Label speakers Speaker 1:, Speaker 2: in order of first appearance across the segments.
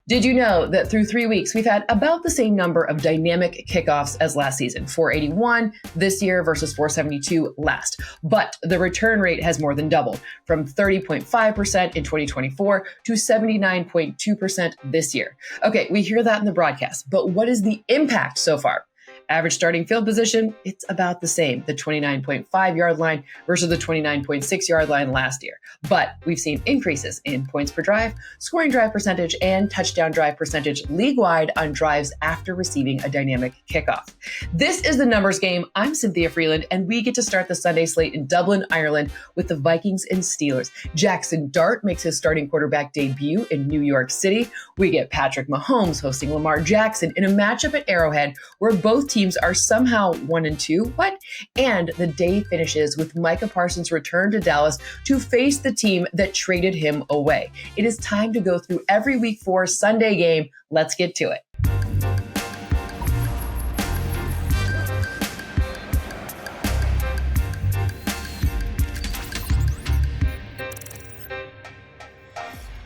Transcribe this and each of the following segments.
Speaker 1: Did you know that through 3 weeks, we've had about the same number of dynamic kickoffs as last season, 481 this year versus 472 last. But the return rate has more than doubled, from 30.5% in 2024 to 79.2% this year. Okay, we hear that in the broadcast, but what is the impact so far? Average starting field position, it's about the same, the 29.5 yard line versus the 29.6 yard line last year. But we've seen increases in points per drive, scoring drive percentage, and touchdown drive percentage league-wide on drives after receiving a dynamic kickoff. This is the numbers game. I'm Cynthia Frelund, and we get to start the Sunday slate in Dublin, Ireland with the Vikings and Steelers. Jackson Dart makes his starting quarterback debut in New York City. We get Patrick Mahomes hosting Lamar Jackson in a matchup at Arrowhead where both teams are somehow 1-2. What? And the day finishes with Micah Parsons' return to Dallas to face the team that traded him away. It is time to go through every Week 4 Sunday game. Let's get to it.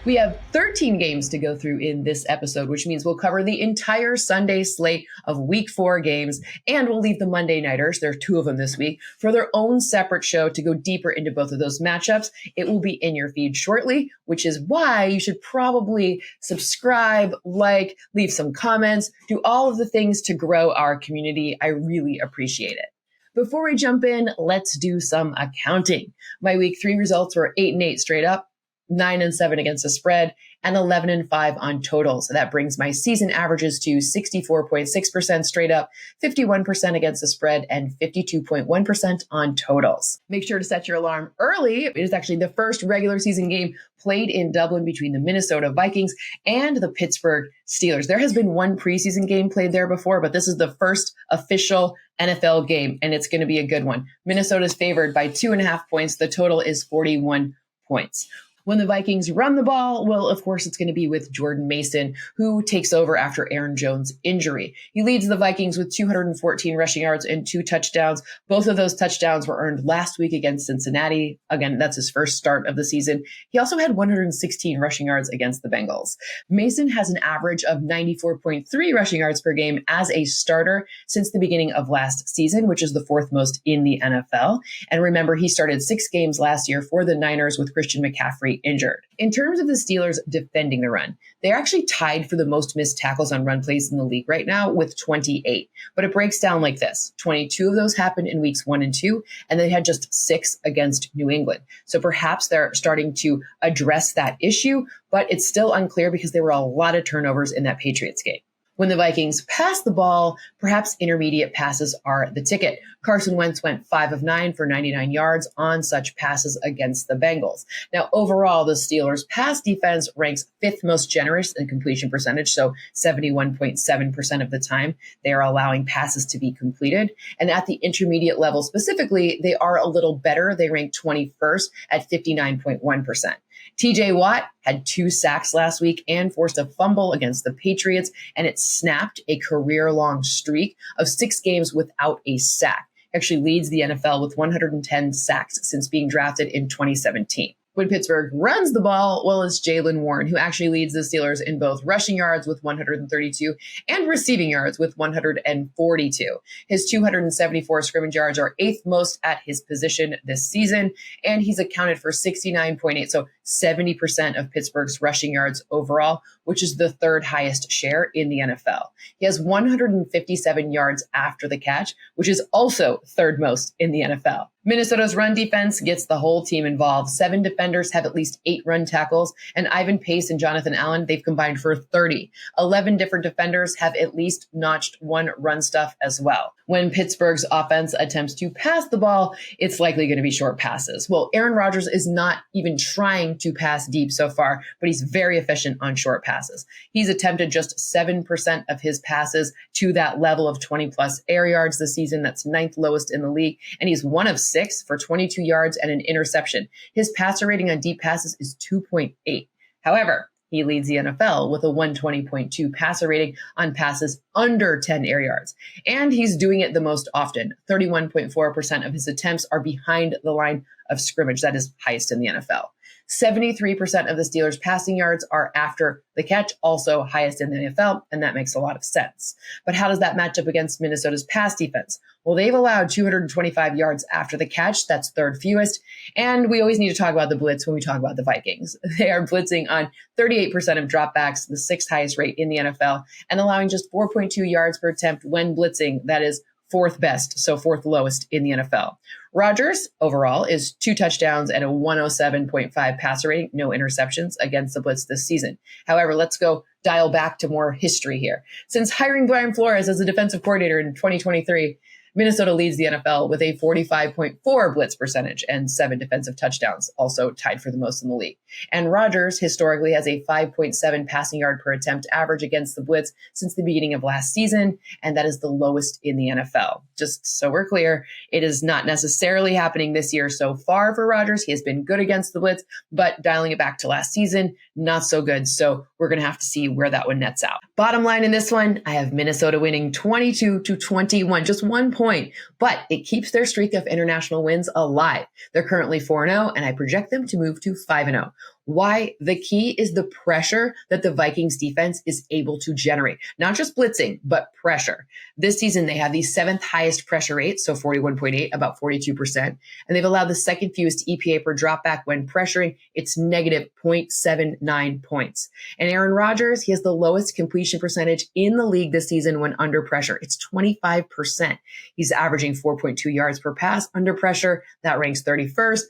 Speaker 1: We have 13 games to go through in this episode, which means we'll cover the entire Sunday slate of Week 4 games, and we'll leave the Monday Nighters, there are 2 of them this week, for their own separate show to go deeper into both of those matchups. It will be in your feed shortly, which is why you should probably subscribe, like, leave some comments, do all of the things to grow our community. I really appreciate it. Before we jump in, let's do some accounting. My Week 3 results were 8-8 straight up, 9-7 against the spread, and 11-5 on total. So that brings my season averages to 64.6% straight up, 51% against the spread, and 52.1% on totals. Make sure to set your alarm early. It is actually the first regular season game played in Dublin between the Minnesota Vikings and the Pittsburgh Steelers. There has been one preseason game played there before, but this is the first official NFL game, and it's going to be a good one. Minnesota's favored by 2.5 points. The total is 41 points. When the Vikings run the ball, well, of course, it's going to be with Jordan Mason, who takes over after Aaron Jones' injury. He leads the Vikings with 214 rushing yards and 2 touchdowns. Both of those touchdowns were earned last week against Cincinnati. Again, that's his first start of the season. He also had 116 rushing yards against the Bengals. Mason has an average of 94.3 rushing yards per game as a starter since the beginning of last season, which is the 4th most in the NFL. And remember, he started 6 games last year for the Niners with Christian McCaffrey injured. In terms of the Steelers defending the run, they're actually tied for the most missed tackles on run plays in the league right now with 28. But it breaks down like this. 22 of those happened in weeks 1 and 2, and they had just 6 against New England. So perhaps they're starting to address that issue, but it's still unclear because there were a lot of turnovers in that Patriots game. When the Vikings pass the ball, perhaps intermediate passes are the ticket. Carson Wentz went 5 of 9 for 99 yards on such passes against the Bengals. Now, overall, the Steelers' pass defense ranks 5th most generous in completion percentage, so 71.7% of the time they are allowing passes to be completed. And at the intermediate level specifically, they are a little better. They rank 21st at 59.1%. TJ Watt had 2 sacks last week and forced a fumble against the Patriots, and it snapped a career-long streak of 6 games without a sack. Actually leads the NFL with 110 sacks since being drafted in 2017. When Pittsburgh runs the ball, well, it's Jaylen Warren, who actually leads the Steelers in both rushing yards with 132 and receiving yards with 142. His 274 scrimmage yards are 8th most at his position this season, and he's accounted for 69.8, so 70% of Pittsburgh's rushing yards overall, which is the 3rd highest share in the NFL. He has 157 yards after the catch, which is also 3rd most in the NFL. Minnesota's run defense gets the whole team involved. 7 defenders have at least 8 run tackles, and Ivan Pace and Jonathan Allen, they've combined for 30. 11 different defenders have at least notched 1 run stuff as well. When Pittsburgh's offense attempts to pass the ball, it's likely going to be short passes. Well, Aaron Rodgers is not even trying to pass deep so far, but he's very efficient on short passes. He's attempted just 7% of his passes to that level of 20-plus air yards this season. That's 9th lowest in the league, and he's 1 of 6 for 22 yards and an interception. His passer rating on deep passes is 2.8. However, he leads the NFL with a 120.2 passer rating on passes under 10 air yards. And he's doing it the most often. 31.4% of his attempts are behind the line of scrimmage. That is highest in the NFL. 73% of the Steelers' passing yards are after the catch, also highest in the NFL, and that makes a lot of sense. But how does that match up against Minnesota's pass defense? Well, they've allowed 225 yards after the catch. That's third fewest. And we always need to talk about the blitz when we talk about the Vikings. They are blitzing on 38% of dropbacks, the sixth highest rate in the NFL, and allowing just 4.2 yards per attempt when blitzing. That is fourth best, so fourth lowest in the NFL. Rodgers overall is 2 touchdowns and a 107.5 passer rating, no interceptions against the blitz this season. However, let's go dial back to more history here. Since hiring Brian Flores as a defensive coordinator in 2023, Minnesota leads the NFL with a 45.4 blitz percentage and 7 defensive touchdowns, also tied for the most in the league. And Rodgers historically has a 5.7 passing yard per attempt average against the blitz since the beginning of last season, and that is the lowest in the NFL. Just so we're clear, it is not necessarily happening this year so far for Rodgers. He has been good against the blitz, but dialing it back to last season, not so good. So we're going to have to see where that one nets out. Bottom line in this one, I have Minnesota winning 22-21, just 1 point, but it keeps their streak of international wins alive. They're currently 4-0, and I project them to move to 5-0. Why? The key is the pressure that the Vikings defense is able to generate. Not just blitzing, but pressure. This season, they have the 7th highest pressure rate, so 41.8, about 42%. And they've allowed the 2nd fewest EPA per dropback when pressuring. It's negative 0.79 points. And Aaron Rodgers, he has the lowest completion percentage in the league this season when under pressure. It's 25%. He's averaging 4.2 yards per pass under pressure. That ranks 31st.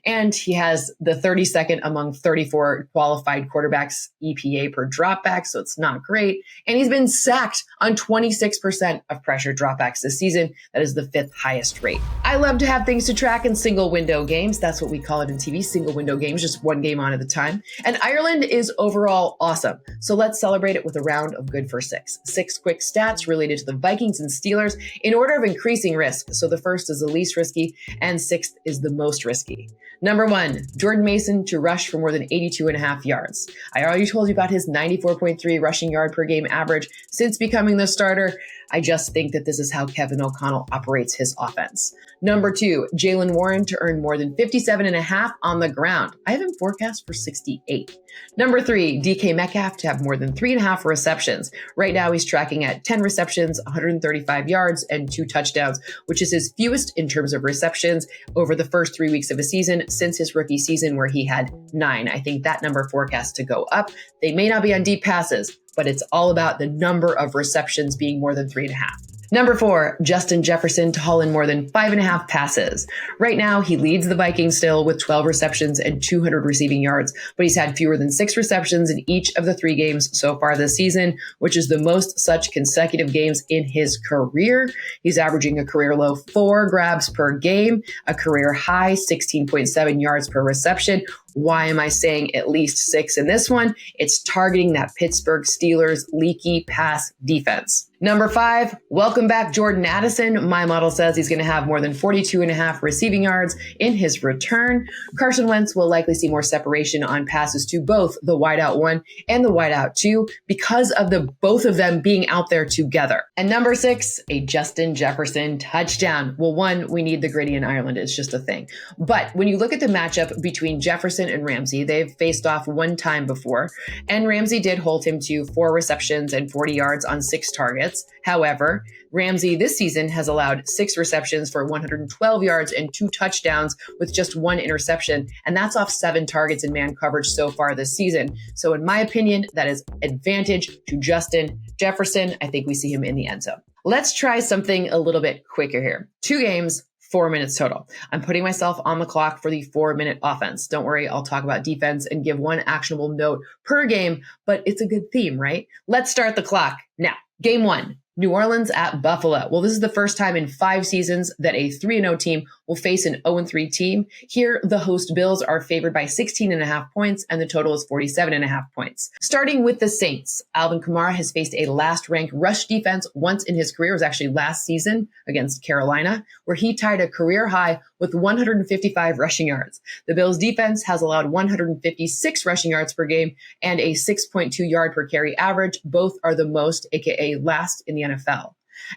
Speaker 1: And he has the 32nd among 34 qualified quarterbacks EPA per dropback, so it's not great. And he's been sacked on 26% of pressure dropbacks this season. That is the 5th highest rate. I love to have things to track in single window games. That's what we call it in TV, single window games, just one game on at a time. And Ireland is overall awesome. So let's celebrate it with a round of good for 6. 6 quick stats related to the Vikings and Steelers in order of increasing risk. So the first is the least risky and 6th is the most risky. Number 1, Jordan Mason to rush for more than 82.5 yards. I already told you about his 94.3 rushing yard per game average since becoming the starter. I just think that this is how Kevin O'Connell operates his offense. Number 2, Jaylen Warren to earn more than 57.5 on the ground. I have him forecast for 68. Number 3, DK Metcalf to have more than 3.5 receptions. Right now he's tracking at 10 receptions, 135 yards, and 2 touchdowns, which is his fewest in terms of receptions over the first 3 weeks of a season since his rookie season where he had 9. I think that number forecast to go up. They may not be on deep passes, but it's all about the number of receptions being more than 3.5. Number 4, Justin Jefferson to haul in more than 5.5 passes. Right now, he leads the Vikings still with 12 receptions and 200 receiving yards, but he's had fewer than 6 receptions in each of the 3 games so far this season, which is the most such consecutive games in his career. He's averaging a career low 4 grabs per game, a career high 16.7 yards per reception. Why am I saying at least 6 in this one? It's targeting that Pittsburgh Steelers leaky pass defense. Number 5, welcome back Jordan Addison. My model says he's going to have more than 42.5 receiving yards in his return. Carson Wentz will likely see more separation on passes to both the wideout 1 and the wideout 2 because of the both of them being out there together. And number 6, a Justin Jefferson touchdown. Well, 1, we need the gritty in Ireland. It's just a thing. But when you look at the matchup between Jefferson and Ramsey, they've faced off 1 time before, and Ramsey did hold him to 4 receptions and 40 yards on 6 targets. However, Ramsey this season has allowed 6 receptions for 112 yards and 2 touchdowns with just 1 interception, and that's off 7 targets in man coverage so far this season. So in my opinion, that is advantage to Justin Jefferson. I think we see him in the end zone. Let's try something a little bit quicker here. 2 games, 4 minutes total. I'm putting myself on the clock for the 4-minute offense. Don't worry, I'll talk about defense and give 1 actionable note per game, but it's a good theme, right? Let's start the clock now. Game 1, New Orleans at Buffalo. Well, this is the first time in 5 seasons that a 3-0 team will face an 0-3 team. Here, the host Bills are favored by 16.5 points, and the total is 47.5 points. Starting with the Saints, Alvin Kamara has faced a last-ranked rush defense once in his career. It was actually last season against Carolina, where he tied a career high with 155 rushing yards. The Bills' defense has allowed 156 rushing yards per game and a 6.2 yard per carry average. Both are the most, aka last, in the NFL.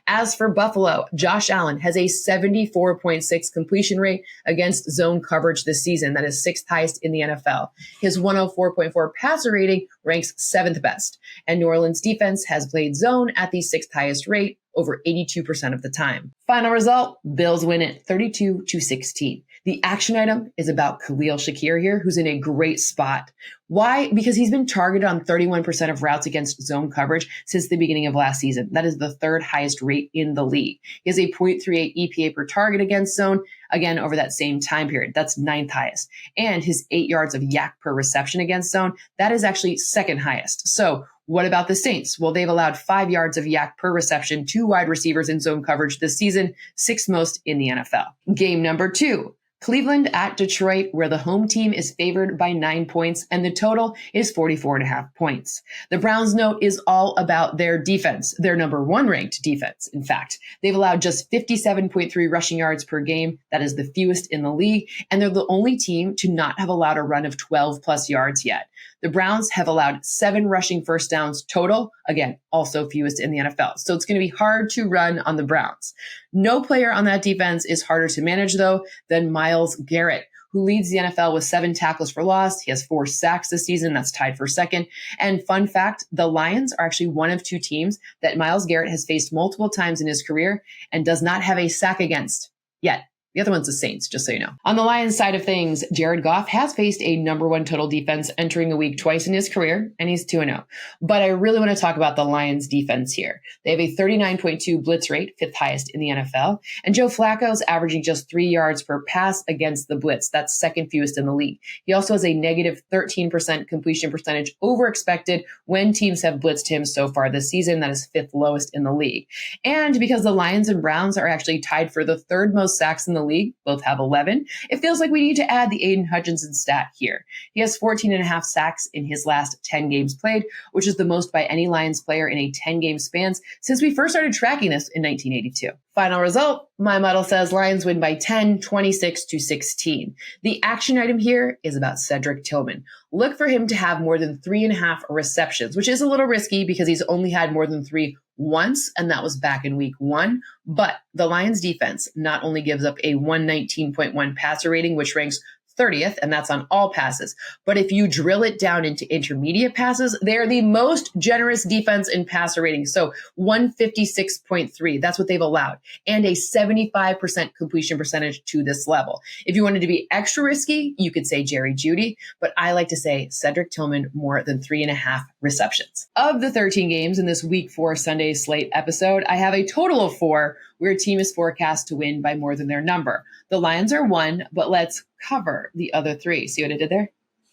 Speaker 1: As for Buffalo, Josh Allen has a 74.6 completion rate against zone coverage this season. That is sixth highest in the NFL. His 104.4 passer rating ranks seventh best. And New Orleans defense has played zone at the sixth highest rate over 82% of the time. Final result, Bills win it 32-16. The action item is about Khalil Shakir here, who's in a great spot. Why? Because he's been targeted on 31% of routes against zone coverage since the beginning of last season. That is the third highest rate in the league. He has a 0.38 EPA per target against zone, again, over that same time period. That's ninth highest. And his 8 yards of yak per reception against zone, that is actually second highest. So what about the Saints? Well, they've allowed 5 yards of yak per reception to wide receivers in zone coverage this season, sixth most in the NFL. Game number 2. Cleveland at Detroit, where the home team is favored by 9 points and the total is 44.5 points. The Browns' note is all about their defense, their number 1 ranked defense. In fact, they've allowed just 57.3 rushing yards per game. That is the fewest in the league. And they're the only team to not have allowed a run of 12 plus yards yet. The Browns have allowed 7 rushing first downs total. Again, also fewest in the NFL. So it's going to be hard to run on the Browns. No player on that defense is harder to manage, though, than Myles Garrett, who leads the NFL with 7 tackles for loss. He has 4 sacks this season. That's tied for second. And fun fact, the Lions are actually one of 2 teams that Myles Garrett has faced multiple times in his career and does not have a sack against yet. The other one's the Saints, just so you know. On the Lions side of things, Jared Goff has faced a number 1 total defense entering the week twice in his career, and he's 2-0. But I really want to talk about the Lions defense here. They have a 39.2 blitz rate, 5th highest in the NFL, and Joe Flacco's averaging just 3 yards per pass against the blitz. That's second fewest in the league. He also has a negative 13% completion percentage over expected when teams have blitzed him so far this season. That is 5th lowest in the league. And because the Lions and Browns are actually tied for the 3rd most sacks in the league, both have 11, it feels like we need to add the Aiden Hutchinson stat here. He has 14.5 sacks in his last 10 games played, which is the most by any Lions player in a 10-game span since we first started tracking this in 1982. Final result, my model says Lions win by 10, 26-16. The action item here is about Cedric Tillman. Look for him to have more than 3.5 receptions, which is a little risky because he's only had more than 3 once, and that was back in week 1. But the Lions defense not only gives up a 119.1 passer rating, which ranks 30th, and that's on all passes. But if you drill it down into intermediate passes, they are the most generous defense in passer rating. So 156.3, that's what they've allowed, and a 75% completion percentage to this level. If you wanted to be extra risky, you could say Jerry Jeudy, but I like to say Cedric Tillman more than 3.5 receptions. Of the 13 games in this week 4 Sunday slate episode, I have a total of 4 where a team is forecast to win by more than their number. The Lions are 1, but let's cover the other 3. See what I did there?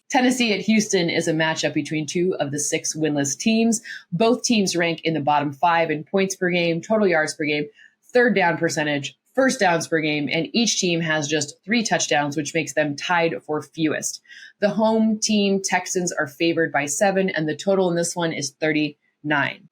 Speaker 1: Tennessee at Houston is a matchup between 2 of the 6 winless teams. Both teams rank in the bottom 5 in points per game, total yards per game, third down percentage, first downs per game, and each team has just 3 touchdowns, which makes them tied for fewest. The home team, Texans, are favored by 7, and the total in this one is 39.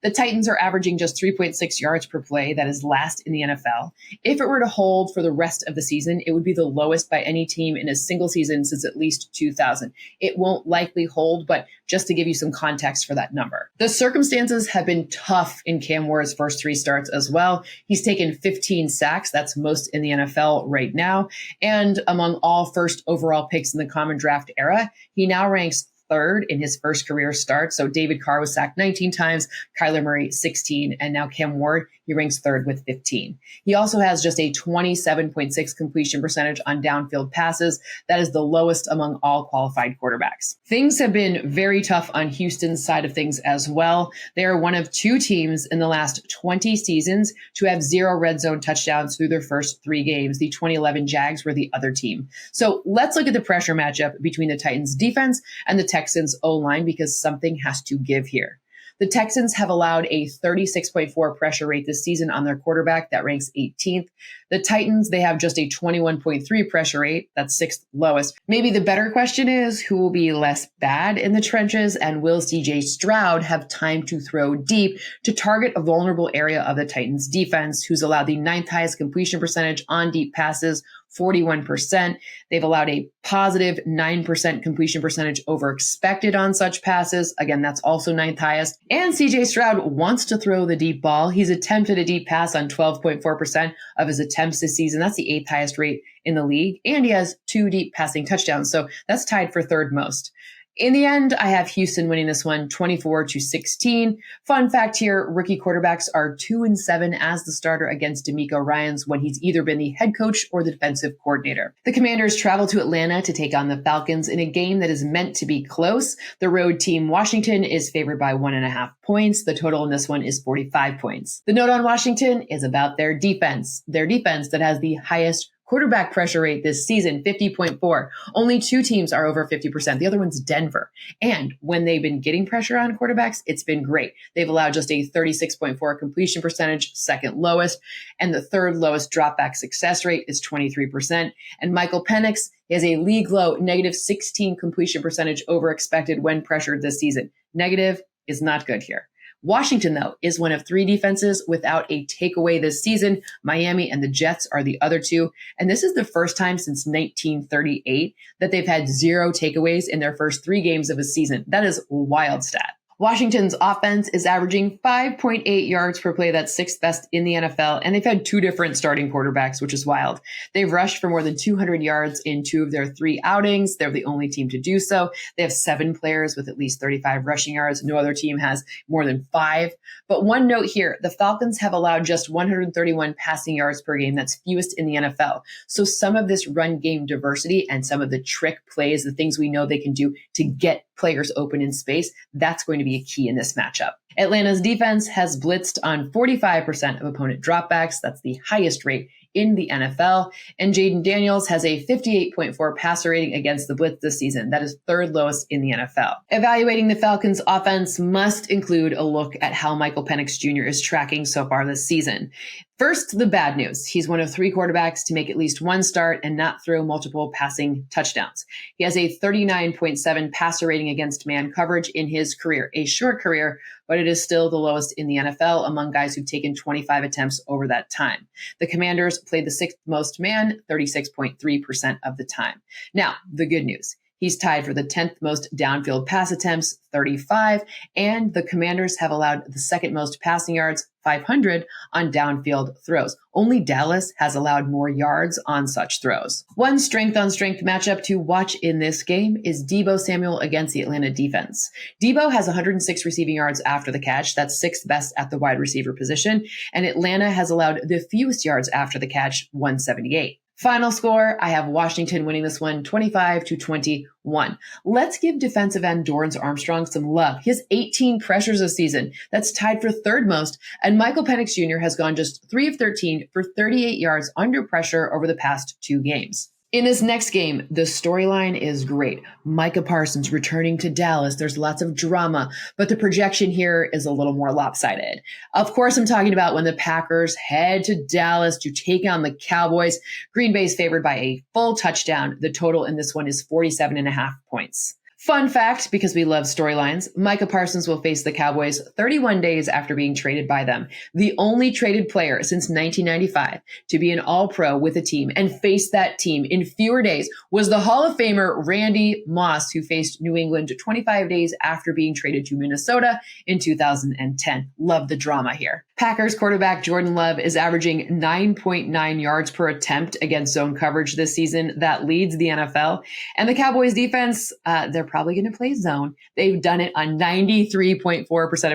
Speaker 1: The Titans are averaging just 3.6 yards per play. That is last in the NFL. If it were to hold for the rest of the season, it would be the lowest by any team in a single season since at least 2000. It won't likely hold, but just to give you some context for that number. The circumstances have been tough in Cam Ward's first 3 starts as well. He's taken 15 sacks. That's most in the NFL right now. And among all first overall picks in the common draft era, he now ranks 3rd in his first career start. So David Carr was sacked 19 times, Kyler Murray 16, and now Cam Ward, he ranks 3rd with 15. He also has just a 27.6 completion percentage on downfield passes. That is the lowest among all qualified quarterbacks. Things have been very tough on Houston's side of things as well. They are one of 2 teams in the last 20 seasons to have 0 red zone touchdowns through their first 3 games. The 2011 Jags were the other team. So let's look at the pressure matchup between the Titans defense and the Texans O-line because something has to give here. The Texans have allowed a 36.4 pressure rate this season on their quarterback. That ranks 18th. The Titans, they have just a 21.3 pressure rate. That's 6th lowest. Maybe the better question is who will be less bad in the trenches, and will CJ Stroud have time to throw deep to target a vulnerable area of the Titans defense, who's allowed the 9th highest completion percentage on deep passes 41%. They've allowed a positive 9% completion percentage over expected on such passes. Again, that's also ninth highest. And CJ Stroud wants to throw the deep ball. He's attempted a deep pass on 12.4% of his attempts this season. That's the eighth highest rate in the league. And he has 2 deep passing touchdowns. So that's tied for third most. In the end, I have Houston winning this one 24-16. Fun fact here, rookie quarterbacks are 2-7 as the starter against DeMeco Ryans when he's either been the head coach or the defensive coordinator. The Commanders travel to Atlanta to take on the Falcons in a game that is meant to be close. The road team Washington is favored by 1.5 points. The total in this one is 45 points. The note on Washington is about their defense that has the highest quarterback pressure rate this season, 50.4. Only 2 teams are over 50%. The other one's Denver. And when they've been getting pressure on quarterbacks, it's been great. They've allowed just a 36.4 completion percentage, second lowest. And the third lowest dropback success rate is 23%. And Michael Penix has a league low negative 16 completion percentage over expected when pressured this season. Negative is not good here. Washington, though, is one of 3 defenses without a takeaway this season. Miami and the Jets are the other 2. And this is the first time since 1938 that they've had 0 takeaways in their first 3 games of a season. That is a wild stat. Washington's offense is averaging 5.8 yards per play. That's 6th best in the NFL. And they've had 2 different starting quarterbacks, which is wild. They've rushed for more than 200 yards in 2 of their 3 outings. They're the only team to do so. They have 7 players with at least 35 rushing yards. No other team has more than 5. But one note here, the Falcons have allowed just 131 passing yards per game. That's fewest in the NFL. So some of this run game diversity and some of the trick plays, the things we know they can do to get players open in space, that's going to be a key in this matchup. Atlanta's defense has blitzed on 45% of opponent dropbacks. That's the highest rate in the NFL. And Jaden Daniels has a 58.4 passer rating against the blitz this season. That is 3rd lowest in the NFL. Evaluating the Falcons offense must include a look at how Michael Penix Jr. is tracking so far this season. First, the bad news. He's one of 3 quarterbacks to make at least 1 start and not throw multiple passing touchdowns. He has a 39.7 passer rating against man coverage in his career, a short career, but it is still the lowest in the NFL among guys who've taken 25 attempts over that time. The Commanders played the 6th most man, 36.3% of the time. Now, the good news. He's tied for the 10th most downfield pass attempts, 35, and the Commanders have allowed the 2nd most passing yards, 500, on downfield throws. Only Dallas has allowed more yards on such throws. One strength-on-strength matchup to watch in this game is Deebo Samuel against the Atlanta defense. Deebo has 106 receiving yards after the catch. That's 6th best at the wide receiver position, and Atlanta has allowed the fewest yards after the catch, 178. Final score, I have Washington winning this one 25-21. Let's give defensive end Dorrance Armstrong some love. He has 18 pressures this season. That's tied for 3rd most. And Michael Penix Jr. has gone just 3 of 13 for 38 yards under pressure over the past 2 games. In this next game, the storyline is great. Micah Parsons returning to Dallas. There's lots of drama, but the projection here is a little more lopsided. Of course, I'm talking about when the Packers head to Dallas to take on the Cowboys. Green Bay is favored by a full touchdown. The total in this one is 47.5 points. Fun fact, because we love storylines, Micah Parsons will face the Cowboys 31 days after being traded by them. The only traded player since 1995 to be an All-Pro with a team and face that team in fewer days was the Hall of Famer Randy Moss, who faced New England 25 days after being traded to Minnesota in 2010. Love the drama here. Packers quarterback Jordan Love is averaging 9.9 yards per attempt against zone coverage this season. That leads the NFL. And the Cowboys defense, they're probably going to play zone. They've done it on 93.4%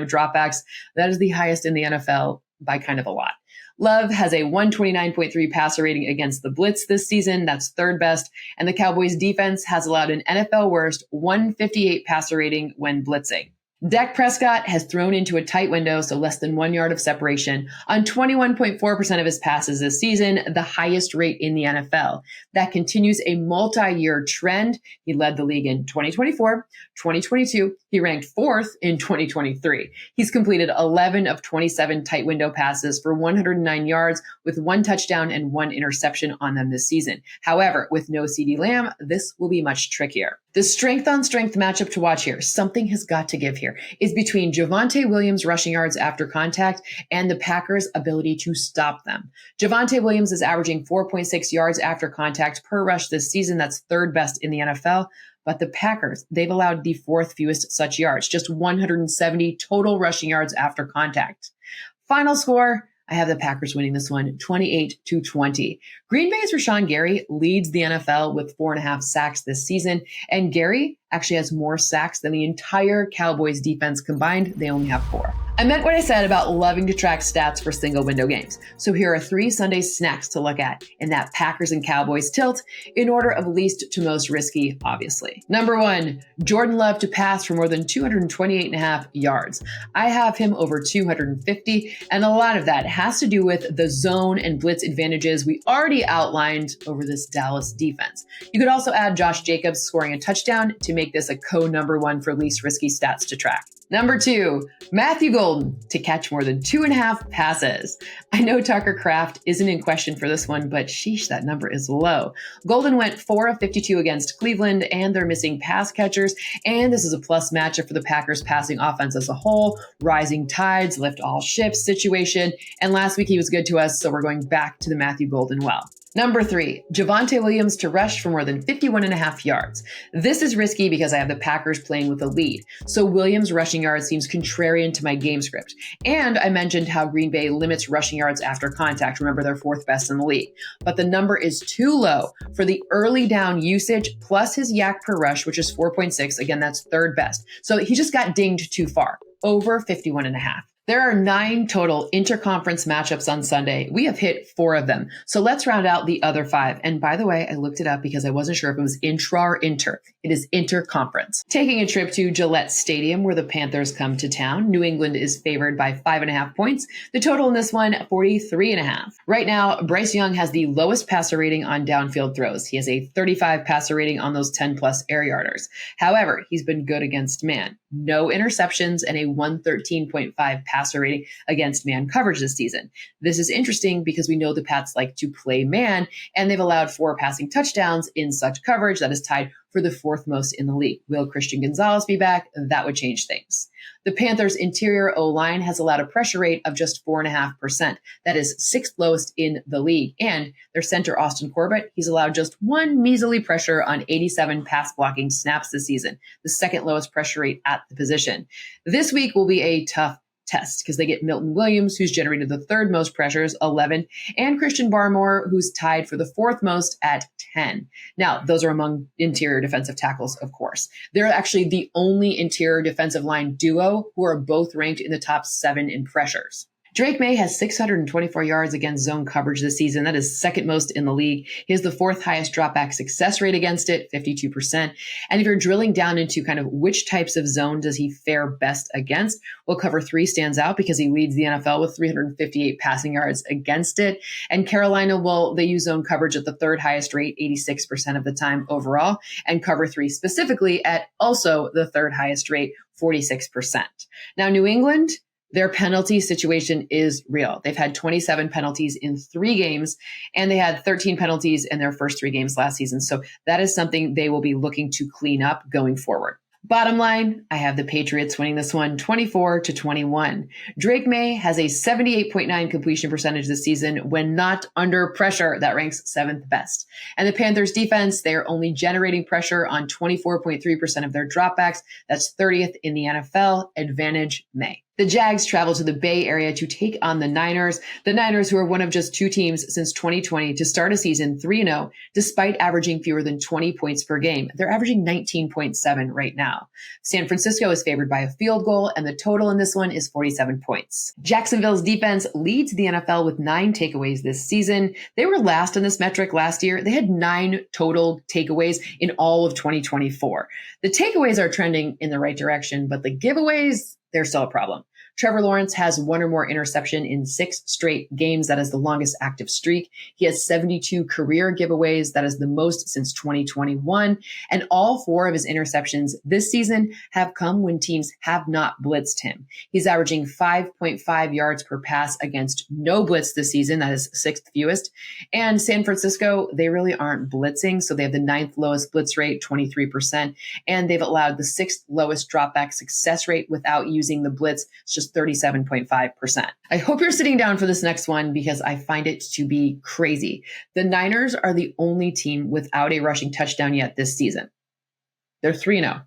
Speaker 1: of dropbacks. That is the highest in the NFL by kind of a lot. Love has a 129.3 passer rating against the blitz this season. That's 3rd best. And the Cowboys defense has allowed an NFL worst 158 passer rating when blitzing. Dak Prescott has thrown into a tight window, so less than 1 yard of separation, on 21.4% of his passes this season, the highest rate in the NFL. That continues a multi-year trend. He led the league in 2024, 2022, He ranked fourth in 2023. He's completed 11 of 27 tight window passes for 109 yards with 1 touchdown and 1 interception on them this season. However, with no CeeDee Lamb, this will be much trickier. The strength-on-strength matchup to watch here, something has got to give here, is between Javonte Williams' rushing yards after contact and the Packers' ability to stop them. Javonte Williams is averaging 4.6 yards after contact per rush this season. That's third best in the NFL. But the Packers, they've allowed the 4th fewest such yards, just 170 total rushing yards after contact. Final score, I have the Packers winning this one 28-20. Green Bay's Rashawn Gary leads the NFL with 4.5 sacks this season, and Gary actually has more sacks than the entire Cowboys defense combined. They only have 4. I meant what I said about loving to track stats for single window games. So here are 3 Sunday snacks to look at in that Packers and Cowboys tilt in order of least to most risky, obviously. Number 1, Jordan Love to pass for more than 228.5 yards. I have him over 250, and a lot of that has to do with the zone and blitz advantages we already outlined over this Dallas defense. You could also add Josh Jacobs scoring a touchdown to make this a co-number 1 for least risky stats to track. Number 2, Matthew Golden to catch more than 2.5 passes. I know Tucker Kraft isn't in question for this one, but sheesh, that number is low. Golden went 4 of 52 against Cleveland, and they're missing pass catchers, and this is a plus matchup for the Packers passing offense as a whole. Rising tides lift all ships situation, and last week he was good to us, so we're going back to the Matthew Golden well. Number 3, Javonte Williams to rush for more than 51.5 yards. This is risky because I have the Packers playing with a lead, so Williams' rushing yards seems contrarian to my game script. And I mentioned how Green Bay limits rushing yards after contact. Remember, they're 4th best in the league. But the number is too low for the early down usage plus his yak per rush, which is 4.6. Again, that's 3rd best. So he just got dinged too far, over 51.5. There are 9 total interconference matchups on Sunday. We have hit 4 of them. So let's round out the other 5. And by the way, I looked it up because I wasn't sure if it was intra or inter. It is interconference. Taking a trip to Gillette Stadium where the Panthers come to town. New England is favored by 5.5 points. The total in this one, 43.5. Right now, Bryce Young has the lowest passer rating on downfield throws. He has a 35 passer rating on those 10 plus air yarders. However, he's been good against man. No interceptions and a 113.5 passer rating against man coverage this season. This is interesting because we know the Pats like to play man, and they've allowed 4 passing touchdowns in such coverage that is tied for the 4th most in the league. Will Christian Gonzalez be back? That would change things. The Panthers' interior O-line has allowed a pressure rate of just 4.5%. That is 6th lowest in the league. And their center, Austin Corbett, he's allowed just 1 measly pressure on 87 pass blocking snaps this season, the 2nd lowest pressure rate at the position. This week will be a tough test because they get Milton Williams, who's generated the 3rd most pressures, 11, and Christian Barmore, who's tied for the 4th most at 10. Now, those are among interior defensive tackles, of course. They're actually the only interior defensive line duo who are both ranked in the top 7 in pressures. Drake May has 624 yards against zone coverage this season. That is 2nd most in the league. He has the 4th highest dropback success rate against it, 52%. And if you're drilling down into kind of which types of zone does he fare best against, well, cover 3 stands out because he leads the NFL with 358 passing yards against it. And Carolina, well, they use zone coverage at the 3rd highest rate, 86% of the time overall, and cover 3 specifically at also the 3rd highest rate, 46%. Now, New England, their penalty situation is real. They've had 27 penalties in 3 games, and they had 13 penalties in their first 3 games last season. So that is something they will be looking to clean up going forward. Bottom line, I have the Patriots winning this one 24-21. Drake May has a 78.9 completion percentage this season when not under pressure. That ranks 7th best. And the Panthers defense, they are only generating pressure on 24.3% of their dropbacks. That's 30th in the NFL. Advantage May. The Jags travel to the Bay Area to take on the Niners. The Niners, who are one of just 2 teams since 2020 to start a season 3-0, despite averaging fewer than 20 points per game. They're averaging 19.7 right now. San Francisco is favored by a field goal, and the total in this one is 47 points. Jacksonville's defense leads the NFL with 9 takeaways this season. They were last in this metric last year. They had 9 total takeaways in all of 2024. The takeaways are trending in the right direction, but the giveaways, they're still a problem. Trevor Lawrence has one or more interception in 6 straight games. That is the longest active streak. He has 72 career giveaways. That is the most since 2021. And all 4 of his interceptions this season have come when teams have not blitzed him. He's averaging 5.5 yards per pass against no blitz this season. That is 6th fewest. And San Francisco, they really aren't blitzing. So they have the 9th lowest blitz rate, 23%. And they've allowed the 6th lowest dropback success rate without using the blitz. It's just 37.5%. I hope you're sitting down for this next one because I find it to be crazy. The Niners are the only team without a rushing touchdown yet this season. They're 3-0.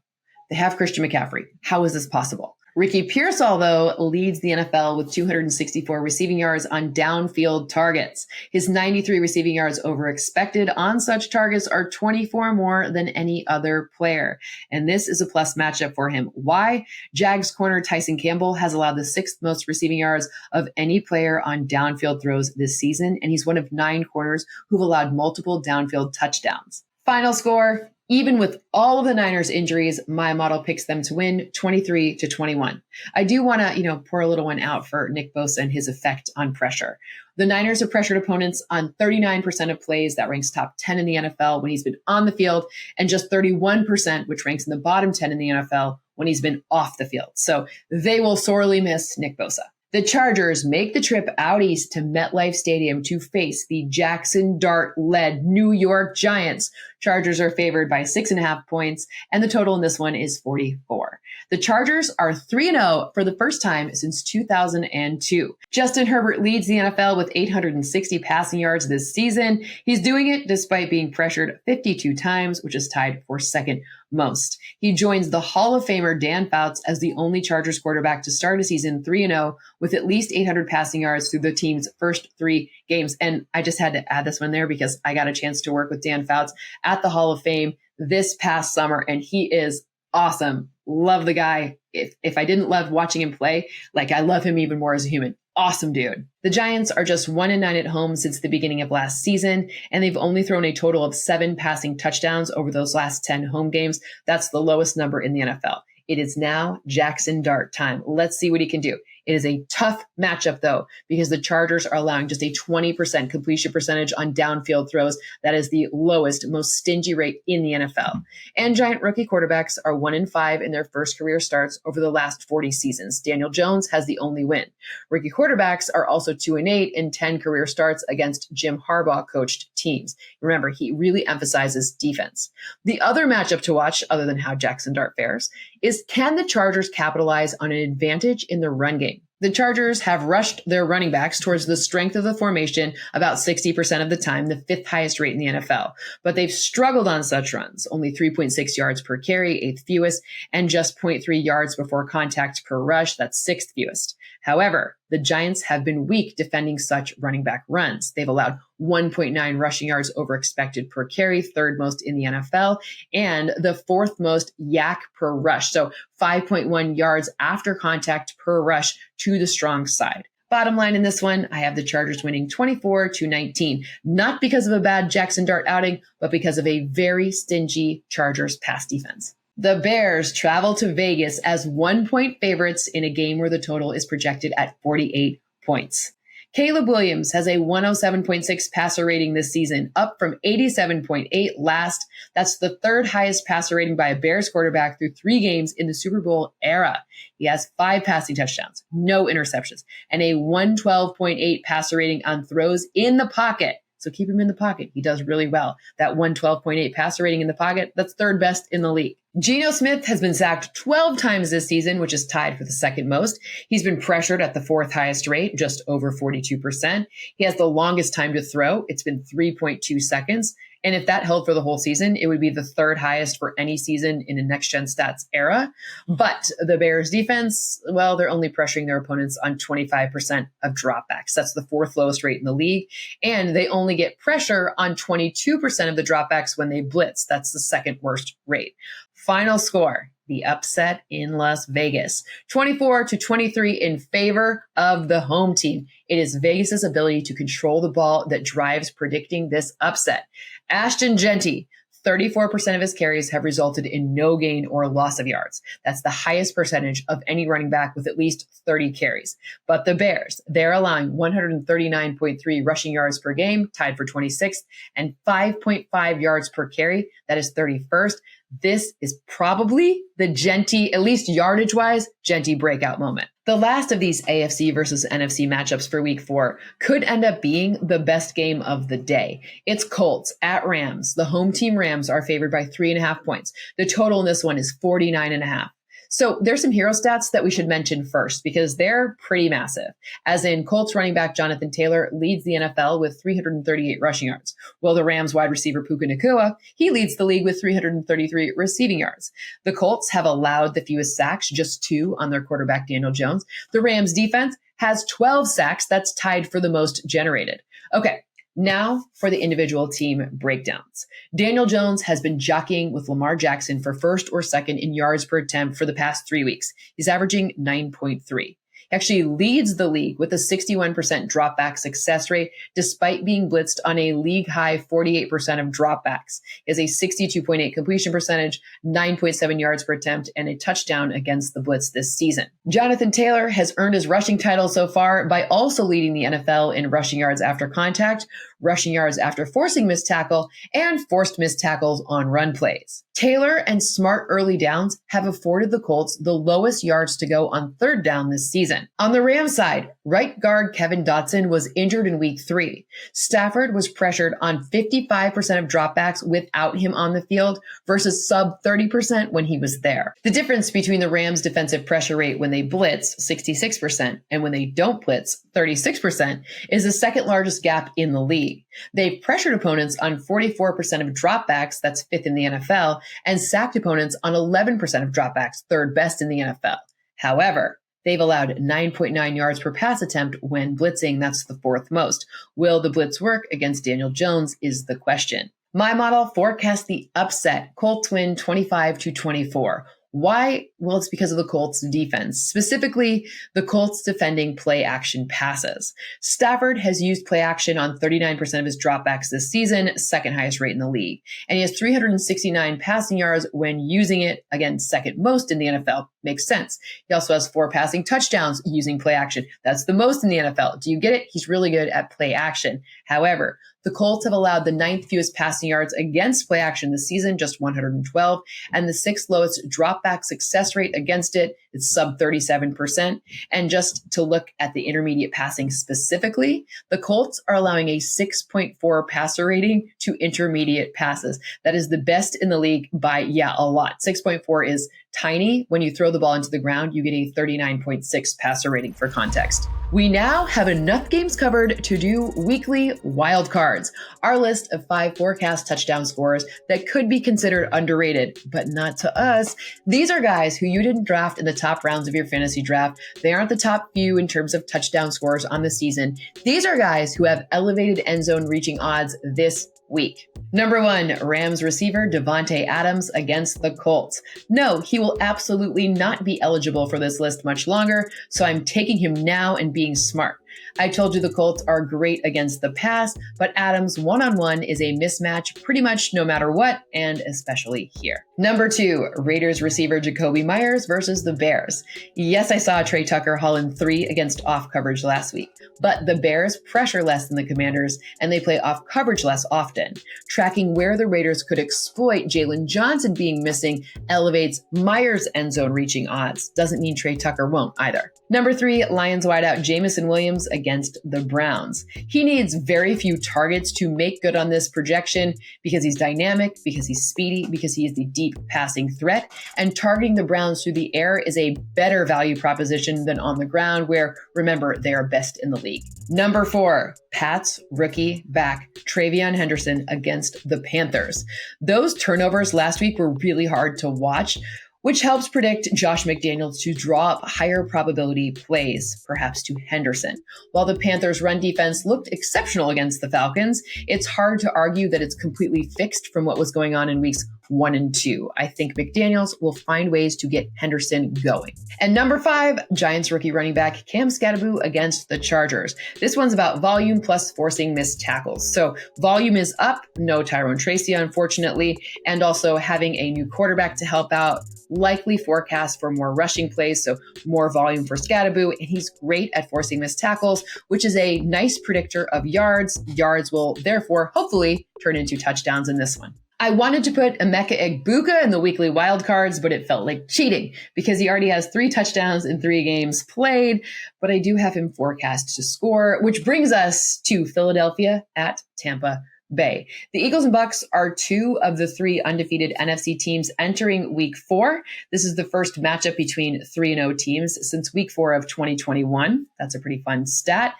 Speaker 1: They have Christian McCaffrey. How is this possible? Ricky Pearsall, though, leads the NFL with 264 receiving yards on downfield targets. His 93 receiving yards over expected on such targets are 24 more than any other player. And this is a plus matchup for him. Why? Jags corner Tyson Campbell has allowed the 6th most receiving yards of any player on downfield throws this season, and he's one of 9 corners who've allowed multiple downfield touchdowns. Final score. Even with all of the Niners injuries, my model picks them to win 23-21. I do want to, pour a little one out for Nick Bosa and his effect on pressure. The Niners have pressured opponents on 39% of plays. That ranks top 10 in the NFL when he's been on the field, and just 31%, which ranks in the bottom 10 in the NFL when he's been off the field. So they will sorely miss Nick Bosa. The Chargers make the trip out east to MetLife Stadium to face the Jackson Dart-led New York Giants. Chargers are favored by 6.5 points, and the total in this one is 44. The Chargers are 3-0 for the first time since 2002. Justin Herbert leads the NFL with 860 passing yards this season. He's doing it despite being pressured 52 times, which is tied for second most. He joins the Hall of Famer Dan Fouts as the only Chargers quarterback to start a season 3-0 with at least 800 passing yards through the team's first 3 games. And I just had to add this one there because I got a chance to work with Dan Fouts at the Hall of Fame this past summer, and he is awesome. Love the guy. If I didn't love watching him play, I love him even more as a human. Awesome dude. The Giants are just 1-9 at home since the beginning of last season, and they've only thrown a total of 7 passing touchdowns over those last 10 home games. That's the lowest number in the NFL. It is now Jackson Dart time. Let's see what he can do. It is a tough matchup, though, because the Chargers are allowing just a 20% completion percentage on downfield throws. That is the lowest, most stingy rate in the NFL. And Giant rookie quarterbacks are 1-5 in their first career starts over the last 40 seasons. Daniel Jones has the only win. Rookie quarterbacks are also 2-8 in 10 career starts against Jim Harbaugh coached teams. Remember, he really emphasizes defense. The other matchup to watch, other than how Jackson Dart fares, is can the Chargers capitalize on an advantage in the run game? The Chargers have rushed their running backs towards the strength of the formation about 60% of the time, the 5th highest rate in the NFL. But they've struggled on such runs, only 3.6 yards per carry, 8th fewest, and just 0.3 yards before contact per rush, that's 6th fewest. However, the Giants have been weak defending such running back runs. They've allowed 1.9 rushing yards over expected per carry, 3rd most in the NFL, and the 4th most yak per rush. So 5.1 yards after contact per rush to the strong side. Bottom line in this one, I have the Chargers winning 24-19, not because of a bad Jackson Dart outing, but because of a very stingy Chargers pass defense. The Bears travel to Vegas as 1-point favorites in a game where the total is projected at 48 points. Caleb Williams has a 107.6 passer rating this season, up from 87.8 last. That's the 3rd highest passer rating by a Bears quarterback through 3 games in the Super Bowl era. He has 5 passing touchdowns, no interceptions, and a 112.8 passer rating on throws in the pocket. So keep him in the pocket. He does really well. That 112.8 passer rating in the pocket, that's 3rd best in the league. Geno Smith has been sacked 12 times this season, which is tied for the 2nd most. He's been pressured at the 4th highest rate, just over 42%. He has the longest time to throw. It's been 3.2 seconds. And if that held for the whole season, it would be the 3rd highest for any season in a next-gen stats era. But the Bears defense, well, they're only pressuring their opponents on 25% of dropbacks. That's the 4th lowest rate in the league. And they only get pressure on 22% of the dropbacks when they blitz. That's the 2nd worst rate. Final score, the upset in Las Vegas, 24-23 in favor of the home team. It is Vegas's ability to control the ball that drives predicting this upset. Ashton Genty, 34% of his carries have resulted in no gain or loss of yards. That's the highest percentage of any running back with at least 30 carries. But the Bears, they're allowing 139.3 rushing yards per game, tied for 26th, and 5.5 yards per carry, that is 31st. This is probably the Genty, at least yardage-wise, Genty breakout moment. The last of these AFC versus NFC matchups for week 4 could end up being the best game of the day. It's Colts at Rams. The home team Rams are favored by 3.5 points. The total in this one is 49.5. So there's some hero stats that we should mention first because they're pretty massive. As in, Colts running back Jonathan Taylor leads the NFL with 338 rushing yards, while the Rams wide receiver Puka Nacua, he leads the league with 333 receiving yards. The Colts have allowed the fewest sacks, just 2 on their quarterback Daniel Jones. The Rams defense has 12 sacks. That's tied for the most generated. Okay. Now for the individual team breakdowns. Daniel Jones has been jockeying with Lamar Jackson for first or second in yards per attempt for the past 3 weeks. He's averaging 9.3. He actually leads the league with a 61% dropback success rate, despite being blitzed on a league-high 48% of dropbacks. He has a 62.8 completion percentage, 9.7 yards per attempt, and a touchdown against the blitz this season. Jonathan Taylor has earned his rushing title so far by also leading the NFL in rushing yards after contact, rushing yards after forcing missed tackle, and forced missed tackles on run plays. Taylor and smart early downs have afforded the Colts the lowest yards to go on third down this season. On the Rams side, right guard Kevin Dotson was injured in week 3. Stafford was pressured on 55% of dropbacks without him on the field versus sub 30% when he was there. The difference between the Rams' defensive pressure rate when they blitz, 66%, and when they don't blitz, 36%, is the second largest gap in the league. They've pressured opponents on 44% of dropbacks, that's 5th in the NFL, and sacked opponents on 11% of dropbacks, 3rd best in the NFL. However, they've allowed 9.9 yards per pass attempt when blitzing, that's the 4th most. Will the blitz work against Daniel Jones is the question. My model forecasts the upset, Colts win 25-24. Why? Well, it's because of the Colts defense, specifically the Colts defending play action passes. Stafford has used play action on 39% of his dropbacks this season, second highest rate in the league. And he has 369 passing yards when using it, again, second most in the NFL. Makes sense. He also has 4 passing touchdowns using play action. That's the most in the NFL. Do you get it? He's really good at play action. However, the Colts have allowed the 9th fewest passing yards against play action this season, just 112, and the 6th lowest dropback success rate against it. It's sub 37%. And just to look at the intermediate passing specifically, the Colts are allowing a 6.4 passer rating to intermediate passes. That is the best in the league by, a lot. 6.4 is tiny. When you throw the ball into the ground, you get a 39.6 passer rating for context. We now have enough games covered to do weekly wild cards, our list of 5 forecast touchdown scorers that could be considered underrated, but not to us. These are guys who you didn't draft in the top rounds of your fantasy draft. They aren't the top few in terms of touchdown scores on the season. These are guys who have elevated end zone reaching odds this week. Number 1, Rams receiver Davante Adams against the Colts. No, he will absolutely not be eligible for this list much longer, so I'm taking him now and being smart. I told you the Colts are great against the pass, but Adams one-on-one is a mismatch pretty much no matter what, and especially here. Number 2, Raiders receiver Jacoby Myers versus the Bears. Yes, I saw Trey Tucker haul in 3 against off coverage last week, but the Bears pressure less than the Commanders, and they play off coverage less often. Tracking where the Raiders could exploit Jalen Johnson being missing elevates Myers' end zone reaching odds. Doesn't mean Trey Tucker won't either. Number 3, Lions wideout Jamison Williams against the Browns. He needs very few targets to make good on this projection because he's dynamic, because he's speedy, because he is the deep passing threat, and targeting the Browns through the air is a better value proposition than on the ground where, remember, they are best in the league. Number 4, Pats rookie back Travion Henderson against the Panthers. Those turnovers last week were really hard to watch, which helps predict Josh McDaniels to draw up higher probability plays, perhaps to Henderson. While the Panthers' run defense looked exceptional against the Falcons, it's hard to argue that it's completely fixed from what was going on in weeks 1-2. I think McDaniels will find ways to get Henderson going. And number 5, Giants rookie running back Cam Skattebo against the Chargers. This one's about volume plus forcing missed tackles. So volume is up, no Tyrone Tracy, unfortunately, and also having a new quarterback to help out. Likely forecast for more rushing plays, so more volume for Skattebo, and he's great at forcing missed tackles, which is a nice predictor of yards. Yards will therefore hopefully turn into touchdowns in this one. I wanted to put Emeka Egbuka in the weekly wildcards, but it felt like cheating because he already has 3 touchdowns in 3 games played, but I do have him forecast to score, which brings us to Philadelphia at Tampa Bay. The Eagles and Bucks are 2 of the 3 undefeated NFC teams entering week 4. This is the first matchup between 3-0 teams since week 4 of 2021. That's a pretty fun stat.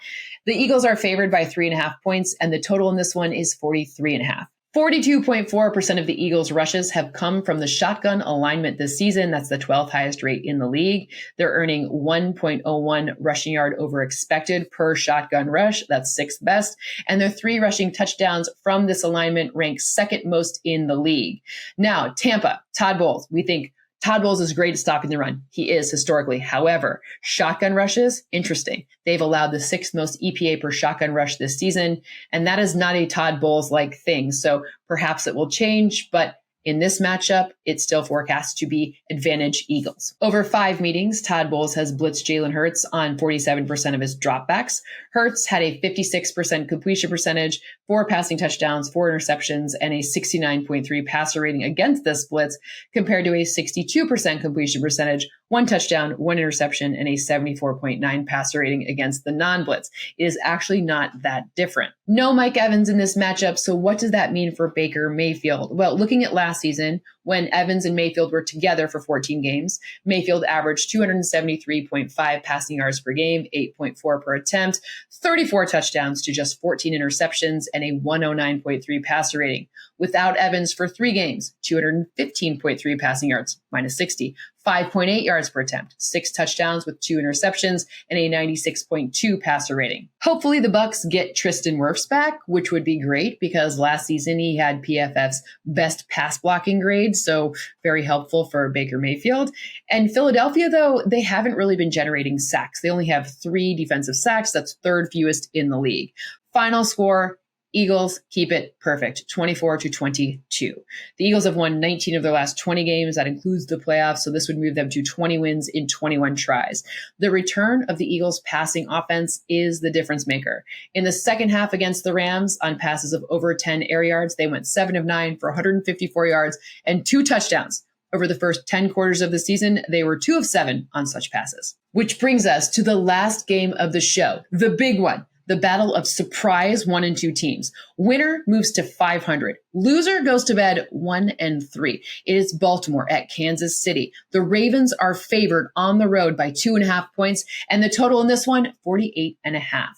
Speaker 1: The Eagles are favored by 3.5 points, and the total in this one is 43.5. 42.4% of the Eagles' rushes have come from the shotgun alignment this season. That's the 12th highest rate in the league. They're earning 1.01 rushing yard over expected per shotgun rush. That's 6th best. And their 3 rushing touchdowns from this alignment rank 2nd most in the league. Now, Tampa, Todd Bowles, we think Todd Bowles is great at stopping the run. He is historically. However, shotgun rushes, interesting. They've allowed the 6th most EPA per shotgun rush this season, and that is not a Todd Bowles-like thing. So perhaps it will change, but in this matchup, it's still forecast to be advantage Eagles. Over 5 meetings, Todd Bowles has blitzed Jalen Hurts on 47% of his dropbacks. Hurts had a 56% completion percentage, 4 passing touchdowns, 4 interceptions, and a 69.3 passer rating against this blitz compared to a 62% completion percentage, 1 touchdown, 1 interception, and a 74.9 passer rating against the non-blitz. It is actually not that different. No Mike Evans in this matchup, so what does that mean for Baker Mayfield? Well, looking at last season, when Evans and Mayfield were together for 14 games, Mayfield averaged 273.5 passing yards per game, 8.4 per attempt, 34 touchdowns to just 14 interceptions, and a 109.3 passer rating. Without Evans for 3 games, 215.3 passing yards, minus 60, 5.8 yards per attempt, 6 touchdowns with 2 interceptions, and a 96.2 passer rating. Hopefully the Bucs get Tristan Wirfs back, which would be great because last season he had PFF's best pass blocking grade, so very helpful for Baker Mayfield. And Philadelphia, though, they haven't really been generating sacks. They only have 3 defensive sacks. That's 3rd fewest in the league. Final score, Eagles keep it perfect, 24-22. The Eagles have won 19 of their last 20 games. That includes the playoffs, so this would move them to 20 wins in 21 tries. The return of the Eagles' passing offense is the difference maker. In the second half against the Rams, on passes of over 10 air yards, they went 7 of 9 for 154 yards and 2 touchdowns. Over the first 10 quarters of the season, they were 2 of 7 on such passes. Which brings us to the last game of the show, the big one. The battle of surprise 1 and 2 teams. Winner moves to 500. Loser goes to bed 1-3. It is Baltimore at Kansas City. The Ravens are favored on the road by 2.5 points, and the total in this one, 48.5.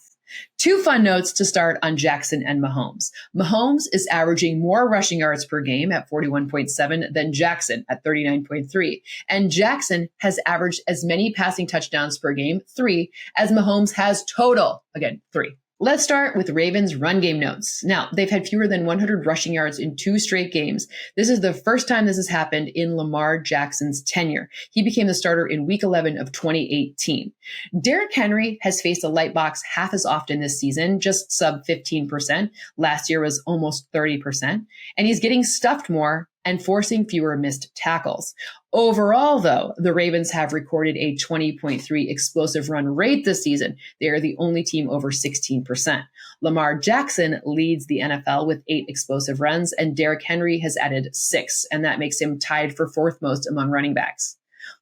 Speaker 1: 2 fun notes to start on Jackson and Mahomes. Mahomes is averaging more rushing yards per game at 41.7 than Jackson at 39.3. And Jackson has averaged as many passing touchdowns per game, 3, as Mahomes has total. Again, 3. Let's start with Ravens run game notes. Now, they've had fewer than 100 rushing yards in 2 straight games. This is the first time this has happened in Lamar Jackson's tenure. He became the starter in week 11 of 2018. Derrick Henry has faced a light box half as often this season, just sub 15%. Last year was almost 30%. And he's getting stuffed more and forcing fewer missed tackles. Overall, though, the Ravens have recorded a 20.3 explosive run rate this season. They are the only team over 16%. Lamar Jackson leads the NFL with 8 explosive runs, and Derrick Henry has added 6, and that makes him tied for 4th most among running backs.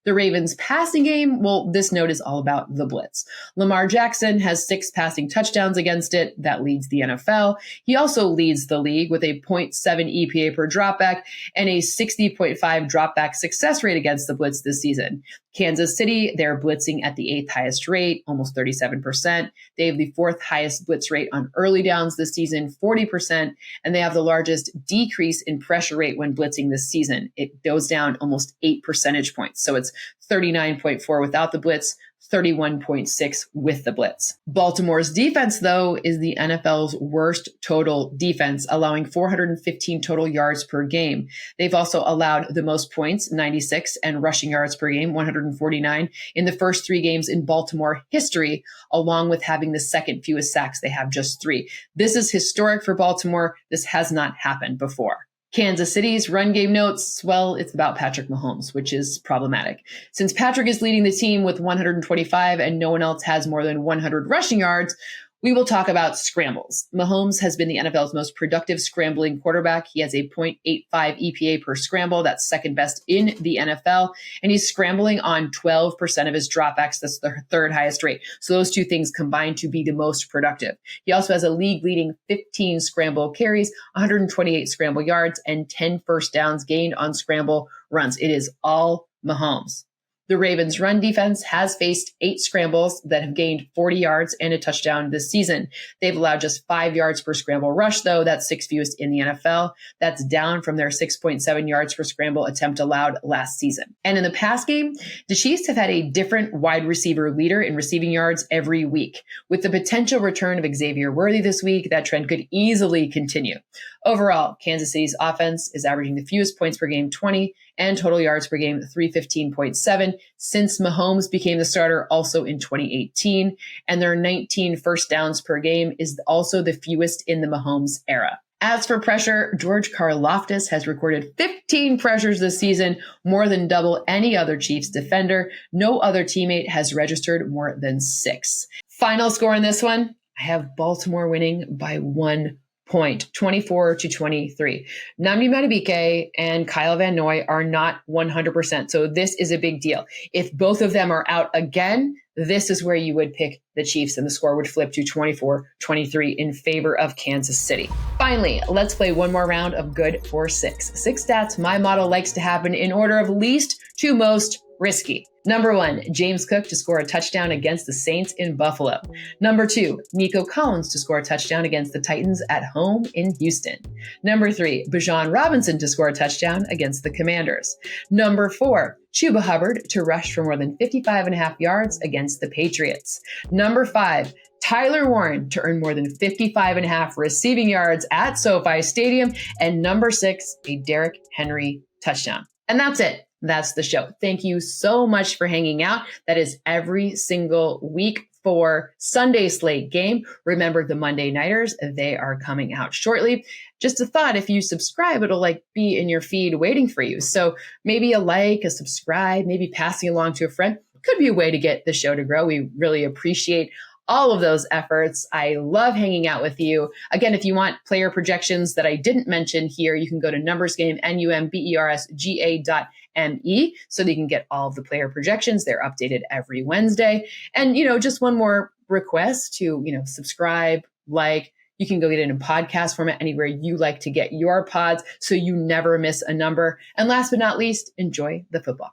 Speaker 1: The Ravens passing game, well, this note is all about the blitz. Lamar Jackson has 6 passing touchdowns against it. That leads the NFL. He also leads the league with a 0.7 EPA per dropback and a 60.5 dropback success rate against the blitz this season. Kansas City, they're blitzing at the 8th highest rate, almost 37%. They have the 4th highest blitz rate on early downs this season, 40%, and they have the largest decrease in pressure rate when blitzing this season. It goes down almost 8 percentage points. So it's 39.4 without the blitz, 31.6 with the blitz. Baltimore's defense, though, is the NFL's worst total defense, allowing 415 total yards per game. They've also allowed the most points, 96, and rushing yards per game, 149, in the first 3 games in Baltimore history, along with having the second fewest sacks. They have just 3. This is historic for Baltimore. This has not happened before. Kansas City's run game notes, well, it's about Patrick Mahomes, which is problematic. Since Patrick is leading the team with 125 and no one else has more than 100 rushing yards, we will talk about scrambles. Mahomes has been the NFL's most productive scrambling quarterback. He has a .85 EPA per scramble. That's second best in the NFL. And he's scrambling on 12% of his dropbacks. That's the third highest rate. So those two things combine to be the most productive. He also has a league-leading 15 scramble carries, 128 scramble yards, and 10 first downs gained on scramble runs. It is all Mahomes. The Ravens' run defense has faced 8 scrambles that have gained 40 yards and a touchdown this season. They've allowed just 5 yards per scramble rush, though. That's 6th fewest in the NFL. That's down from their 6.7 yards per scramble attempt allowed last season. And in the pass game, the Chiefs have had a different wide receiver leader in receiving yards every week. With the potential return of Xavier Worthy this week, that trend could easily continue. Overall, Kansas City's offense is averaging the fewest points per game, 20, and total yards per game, 315.7, since Mahomes became the starter also in 2018. And their 19 first downs per game is also the fewest in the Mahomes era. As for pressure, George Karlaftis has recorded 15 pressures this season, more than double any other Chiefs defender. No other teammate has registered more than 6. Final score in this one, I have Baltimore winning by 1 point, 24-23. Nnamdi Madubuike and Kyle Van Noy are not 100%. So this is a big deal. If both of them are out again, this is where you would pick the Chiefs and the score would flip to 24-23 in favor of Kansas City. Finally, let's play one more round of Good for 6. 6 stats my model likes to happen in order of least to most risky. Number 1, James Cook to score a touchdown against the Saints in Buffalo. Number 2, Nico Collins to score a touchdown against the Titans at home in Houston. Number 3, Bijan Robinson to score a touchdown against the Commanders. Number 4, Chuba Hubbard to rush for more than 55.5 yards against the Patriots. Number 5, Tyler Warren to earn more than 55.5 receiving yards at SoFi Stadium. And number 6, a Derrick Henry touchdown. And that's it. That's the show. Thank you so much for hanging out. That is every single week for Sunday slate game. Remember the Monday Nighters, they are coming out shortly. Just a thought, if you subscribe, it'll be in your feed waiting for you. So maybe a subscribe, maybe passing along to a friend could be a way to get the show to grow. We really appreciate all of those efforts. I love hanging out with you. Again, if you want player projections that I didn't mention here, you can go to NumbersGame, NUMBERSGA.me, so that you can get all of the player projections. They're updated every Wednesday. And, just one more request to, subscribe, like. You can go get it in podcast format anywhere you like to get your pods so you never miss a number. And last but not least, enjoy the football.